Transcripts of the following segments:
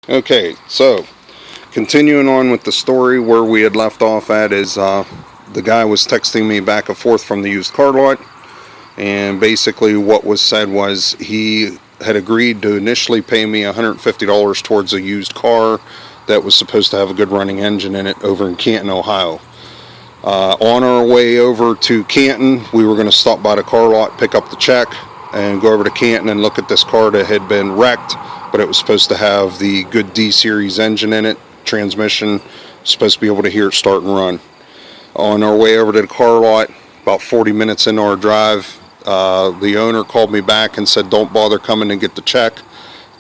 Okay, so continuing on with the story where we had left off at is the guy was texting me back and forth from the used car lot, and basically what was said was he had agreed to initially pay me $150 towards a used car that was supposed to have a good running engine in it over in Canton, Ohio. On our way over to Canton, we were going to stop by the car lot, pick up the check, and go over to Canton and look at this car that had been wrecked, but it was supposed to have the good D-Series engine in it, transmission, supposed to be able to hear it start and run. On our way over to the car lot, about 40 minutes into our drive, the owner called me back and said, don't bother coming and get the check.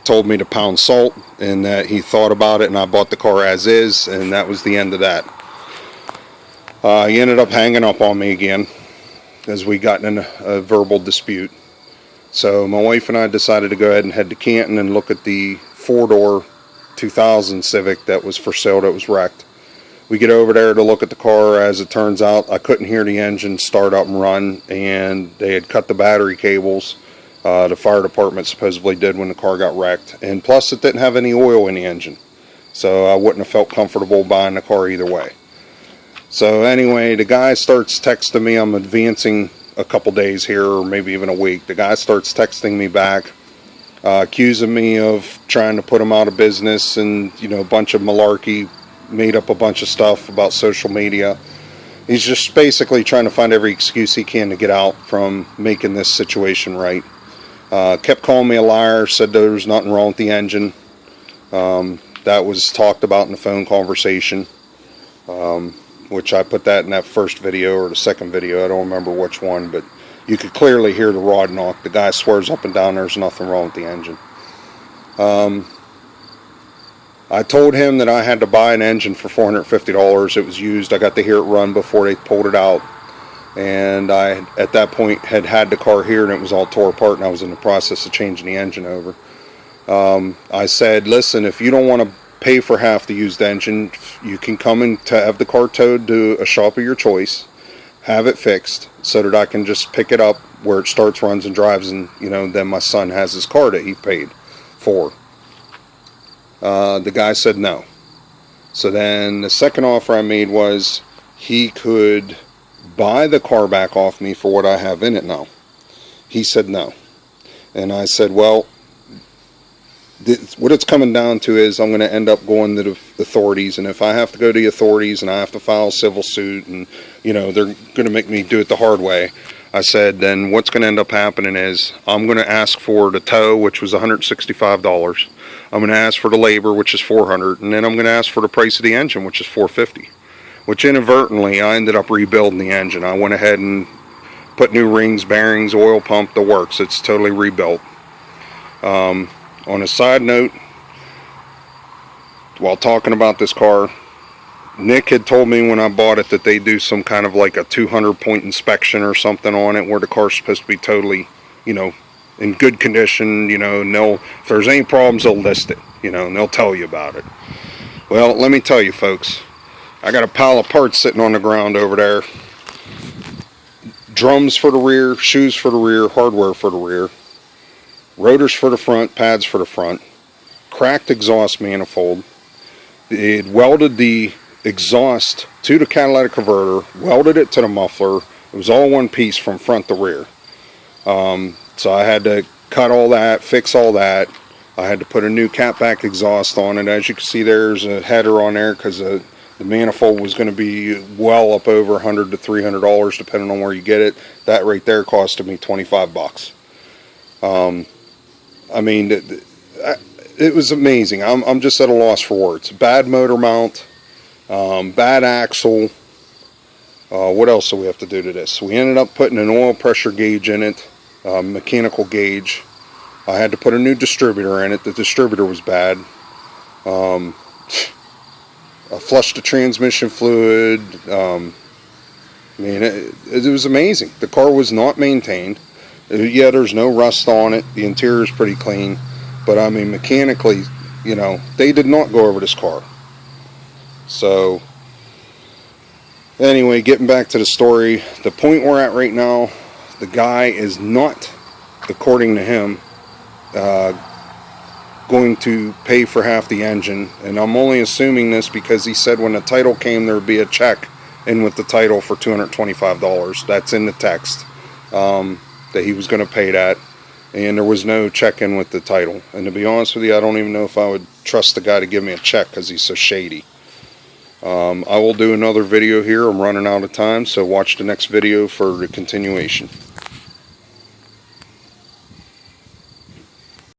Told me to pound salt, and that he thought about it, and I bought the car as is, and that was the end of that. He ended up hanging up on me again as we got in a verbal dispute. So my wife and I decided to go ahead and head to Canton and look at the four-door 2000 Civic that was for sale, that was wrecked. We get over there to look at the car. As it turns out, I couldn't hear the engine start up and run, and they had cut the battery cables. The fire department supposedly did when the car got wrecked, and plus it didn't have any oil in the engine, so I wouldn't have felt comfortable buying the car either way. So anyway, the guy starts texting me. I'm advancing a couple days here, or maybe even a week. The guy starts texting me back, accusing me of trying to put him out of business, and a bunch of malarkey, made up a bunch of stuff about social media. He's just basically trying to find every excuse he can to get out from making this situation right. Kept calling me a liar, said there was nothing wrong with the engine. That was talked about in the phone conversation, which I put that in that first video or the second video. I don't remember which one, but you could clearly hear the rod knock. The guy swears up and down there's nothing wrong with the engine. I told him that I had to buy an engine for $450. It was used. I got to hear it run before they pulled it out. And I, at that point, had the car here, and it was all tore apart, and I was in the process of changing the engine over. I said, listen, if you don't want to pay for half the used engine, you can come and have the car towed to a shop of your choice, have it fixed, so that I can just pick it up where it starts, runs, and drives, and then my son has his car that he paid for. The guy said no. So then the second offer I made was he could buy the car back off me for what I have in it now. He said no. And I said, well, what it's coming down to is I'm going to end up going to the authorities, and if I have to go to the authorities and I have to file a civil suit, and they're going to make me do it the hard way, I said, then what's going to end up happening is I'm going to ask for the tow, which was $165. I'm going to ask for the labor, which is $400, and then I'm going to ask for the price of the engine, which is $450. Which inadvertently I ended up rebuilding the engine. I went ahead and put new rings, bearings, oil pump, the works. It's totally rebuilt. On a side note, while talking about this car, Nick had told me when I bought it that they do some kind of like a 200-point inspection or something on it, where the car's supposed to be totally, in good condition, and if there's any problems, they'll list it, and they'll tell you about it. Well, let me tell you, folks, I got a pile of parts sitting on the ground over there. Drums for the rear, shoes for the rear, hardware for the rear, rotors for the front, pads for the front, cracked exhaust manifold. It welded the exhaust to the catalytic converter, welded it to the muffler. It was all one piece from front to rear. So I had to cut all that, fix all that. I had to put a new catback exhaust on it. As you can see, there's a header on there because the manifold was going to be well up over $100 to $300 depending on where you get it. That right there costed me $25. I mean, it was amazing. I'm just at a loss for words. Bad motor mount, bad axle. What else do we have to do to this? We ended up putting an oil pressure gauge in it, mechanical gauge. I had to put a new distributor in it. The distributor was bad. I flushed the transmission fluid. I mean, it was amazing. The car was not maintained. Yeah, there's no rust on it. The interior is pretty clean. But I mean, mechanically, they did not go over this car. So, anyway, getting back to the story, the point we're at right now, the guy is not, according to him, going to pay for half the engine. And I'm only assuming this because he said when the title came there would be a check in with the title for $225. That's in the text, that he was going to pay that, and there was no check in with the title. And to be honest with you, I don't even know if I would trust the guy to give me a check because he's so shady. I will do another video here. I'm running out of time, so watch the next video for the continuation.